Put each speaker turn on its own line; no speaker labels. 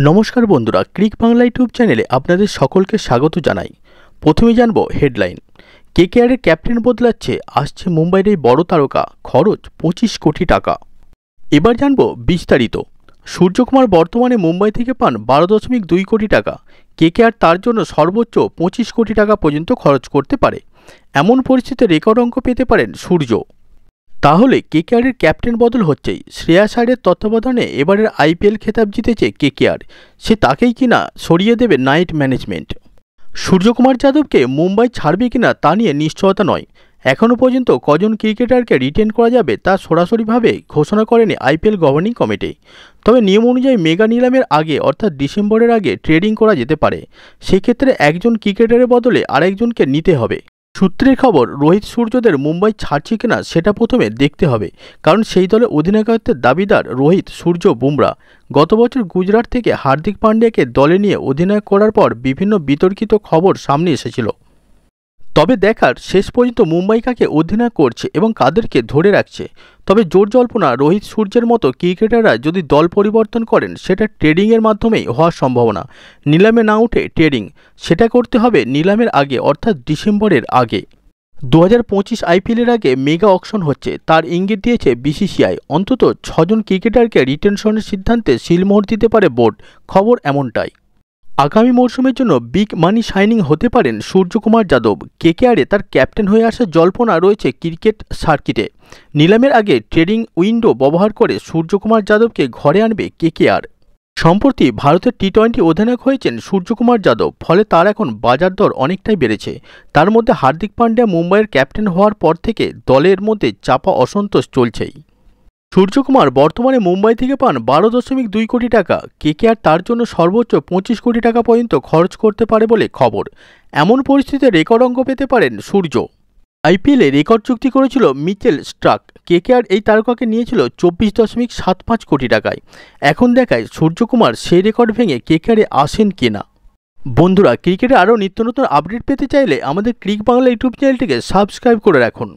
নমস্কার বন্ধুরা, ক্রিক বাংলা ইউটিউব চ্যানেলে আপনাদের সকলকে স্বাগত জানাই। প্রথমে জানব হেডলাইন। কেকেআরের ক্যাপ্টেন বদলাচ্ছে, আসছে মুম্বাইয়ের এই বড় তারকা, খরচ 25 কোটি টাকা। এবার জানব বিস্তারিত। সূর্যকুমার বর্তমানে মুম্বাই থেকে পান 12.2 কোটি টাকা। কেকেআর তার জন্য সর্বোচ্চ 25 কোটি টাকা পর্যন্ত খরচ করতে পারে। এমন পরিস্থিতিতে রেকর্ড অঙ্ক পেতে পারেন সূর্য। তাহলে কেকেআরের ক্যাপ্টেন বদল হচ্ছেই। শ্রেয়াস আয়ারের তত্ত্বাবধানে এবারের আইপিএল খেতাব জিতেছে কেকেআর। সে তাকেই কিনা সরিয়ে দেবে নাইট ম্যানেজমেন্ট। সূর্যকুমার যাদবকে মুম্বাই ছাড়বে কিনা তা নিয়ে নিশ্চয়তা নয়। এখনও পর্যন্ত কজন ক্রিকেটারকে রিটেন করা যাবে তা সরাসরিভাবে ঘোষণা করেনি আইপিএল গভর্নিং কমিটি। তবে নিয়ম অনুযায়ী মেগা নিলামের আগে অর্থাৎ ডিসেম্বরের আগে ট্রেডিং করা যেতে পারে। সেক্ষেত্রে একজন ক্রিকেটারের বদলে আরেকজনকে নিতে হবে। সূত্রের খবর, রোহিত সূর্যদের মুম্বাই ছাড়ছে কিনা সেটা প্রথমে দেখতে হবে, কারণ সেই দলে অধিনায়কত্বের দাবিদার রোহিত, সূর্য, বুমরা। গত বছর গুজরাট থেকে হার্দিক পান্ডিয়াকে দলে নিয়ে অধিনায়ক করার পর বিভিন্ন বিতর্কিত খবর সামনে এসেছিল। তবে দেখার শেষ পর্যন্ত মুম্বাই কাকে অধিনায়ক করছে এবং কাদেরকে ধরে রাখছে। তবে জোর জল্পনা, রোহিত সূর্যের মতো ক্রিকেটাররা যদি দল পরিবর্তন করেন সেটা ট্রেডিংয়ের মাধ্যমেই হওয়ার সম্ভাবনা। নিলামে না উঠে ট্রেডিং, সেটা করতে হবে নিলামের আগে অর্থাৎ ডিসেম্বরের আগে। 2025 আইপিএলের আগে মেগা অকশন হচ্ছে, তার ইঙ্গিত দিয়েছে বিসিসিআই। অন্তত 6 জন ক্রিকেটারকে রিটেনশনের সিদ্ধান্তে সিলমোহর দিতে পারে বোর্ড, খবর এমনটাই। আগামী মরশুমের জন্য বিগ মানি সাইনিং হতে পারেন সূর্যকুমার যাদব। কেকেআরে তার ক্যাপ্টেন হয়ে আসার জল্পনা রয়েছে ক্রিকেট সার্কিটে। নিলামের আগে ট্রেডিং উইন্ডো ব্যবহার করে সূর্যকুমার যাদবকে ঘরে আনবে কেকেআর। সম্প্রতি ভারতের টি-20 অধিনায়ক হয়েছেন সূর্যকুমার যাদব, ফলে তার এখন বাজার দর অনেকটাই বেড়েছে। তার মধ্যে হার্দিক পান্ডিয়া মুম্বাইয়ের ক্যাপ্টেন হওয়ার পর থেকে দলের মধ্যে চাপা অসন্তোষ চলছেই। সূর্যকুমার বর্তমানে মুম্বাই থেকে পান 12.2 কোটি টাকা। কেকেআর তার জন্য সর্বোচ্চ 25 কোটি টাকা পর্যন্ত খরচ করতে পারে বলে খবর। এমন পরিস্থিতিতে রেকর্ড অঙ্ক পেতে পারেন সূর্য। আইপিএলে রেকর্ড চুক্তি করেছিল মিচেল স্টার্ক। কেকেআর এই তারকাকে নিয়েছিল 24.75 কোটি টাকায়। এখন দেখায় সূর্যকুমার সেই রেকর্ড ভেঙে কেকেআরে আসেন কিনা। বন্ধুরা, ক্রিকেটে আরও নিত্য নতুন আপডেট পেতে চাইলে আমাদের ক্রিক বাংলা ইউটিউব চ্যানেলটিকে সাবস্ক্রাইব করে রাখুন।